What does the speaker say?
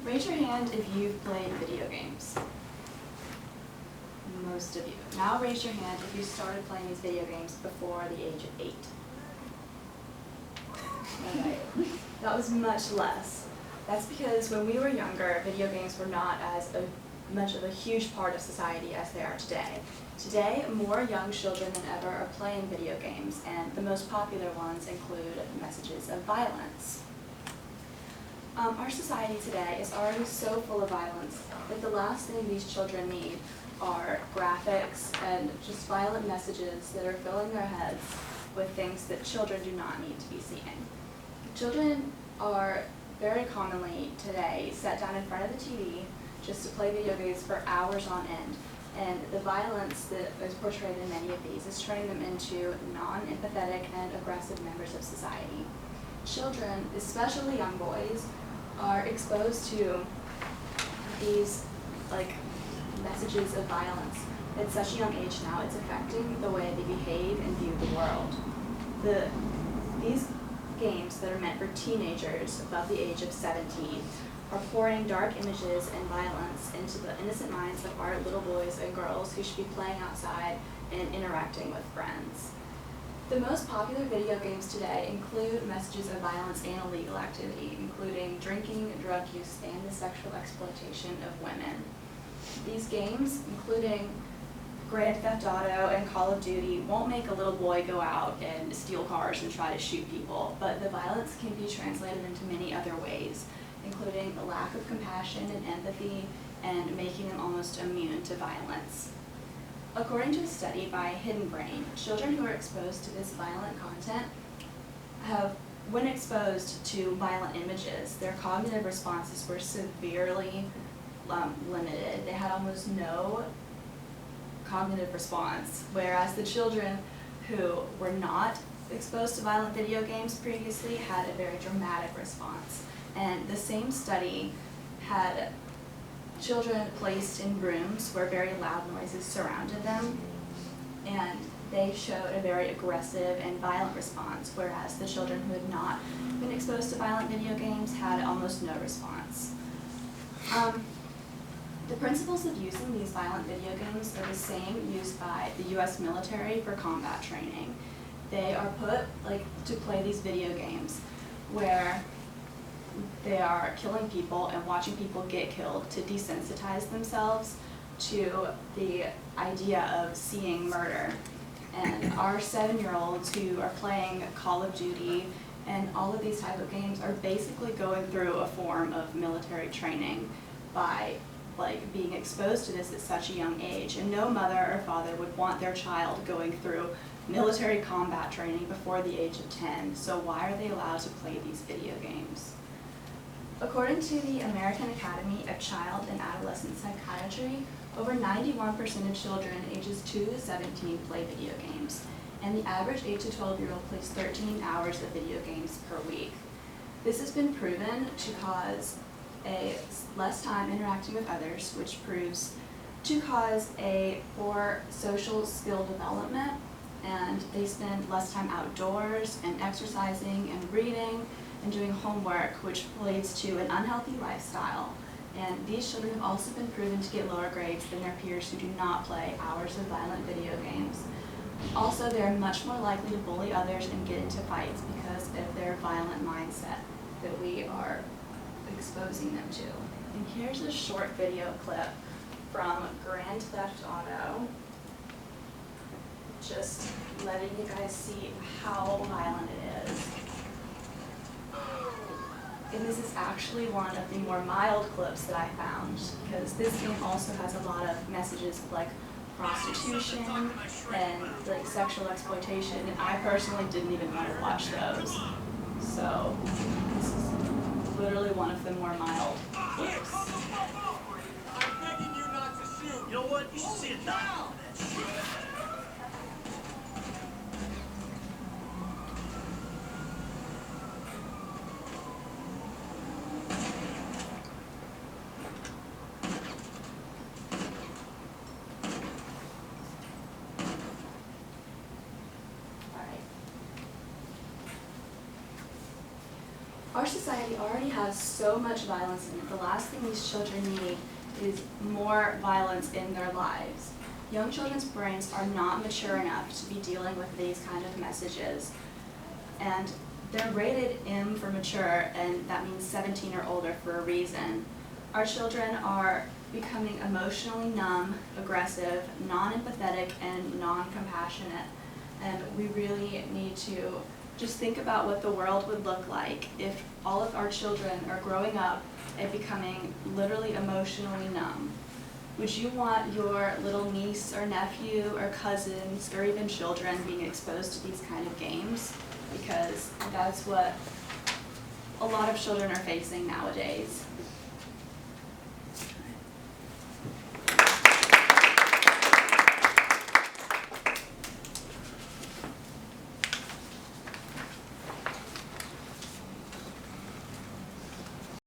Raise your hand if you've played video games. Most of you. Now raise your hand if you started playing these video games before the age of 8. Okay. That was much less. That's because when we were younger, video games were not as much of a huge part of society as they are today. Today, more young children than ever are playing video games, and the most popular ones include messages of violence. Our society today is already so full of violence that the last thing these children need are graphics and just violent messages that are filling their heads with things that children do not need to be seeing. Children are very commonly today set down in front of the TV just to play video games for hours on end, and the violence that is portrayed in many of these is turning them into non-empathetic and aggressive members of society. Children, especially young boys, are exposed to these messages of violence at such a young age now. It's affecting the way they behave and view the world. These games that are meant for teenagers above the age of 17 are pouring dark images and violence into the innocent minds of our little boys and girls who should be playing outside and interacting with friends. The most popular video games today include messages of violence and illegal activity, including drinking, drug use, and the sexual exploitation of women. These games, including Grand Theft Auto and Call of Duty, won't make a little boy go out and steal cars and try to shoot people, but the violence can be translated into many other ways, including a lack of compassion and empathy and making them almost immune to violence. According to a study by Hidden Brain, children who are exposed to this violent content when exposed to violent images, their cognitive responses were severely limited. They had almost no cognitive response, whereas the children who were not exposed to violent video games previously had a very dramatic response. And the same study had children placed in rooms where very loud noises surrounded them, and they showed a very aggressive and violent response, whereas the children who had not been exposed to violent video games had almost no response. The principles of using these violent video games are the same used by the U.S. military for combat training. They are put to play these video games where they are killing people and watching people get killed to desensitize themselves to the idea of seeing murder. And our 7-year-olds who are playing Call of Duty and all of these type of games are basically going through a form of military training by being exposed to this at such a young age. And no mother or father would want their child going through military combat training before the age of 10. So why are they allowed to play these video games? According to the American Academy of Child and Adolescent Psychiatry, over 91% of children ages 2 to 17 play video games, and the average 8 to 12-year-old plays 13 hours of video games per week. This has been proven to cause less time interacting with others, which proves to cause a poor social skill development, and they spend less time outdoors and exercising and reading and doing homework, which leads to an unhealthy lifestyle. And these children have also been proven to get lower grades than their peers who do not play hours of violent video games. Also, they're much more likely to bully others and get into fights because of their violent mindset that we are exposing them to. And here's a short video clip from Grand Theft Auto, just letting you guys see how violent it is. And this is actually one of the more mild clips that I found, because this game also has a lot of messages of prostitution and sexual exploitation, and I personally didn't even want to watch those. So this is literally one of the more mild clips. I'm begging you not to shoot. You know what? You should see it now. Our our society already has so much violence in it. The last thing these children need is more violence in their lives. Young children's brains are not mature enough to be dealing with these kind of messages. And they're rated M for mature, and that means 17 or older for a reason. Our children are becoming emotionally numb, aggressive, non-empathetic, and non-compassionate. And we really need to just think about what the world would look like if all of our children are growing up and becoming literally emotionally numb. Would you want your little niece or nephew or cousins or even children being exposed to these kind of games? Because that's what a lot of children are facing nowadays.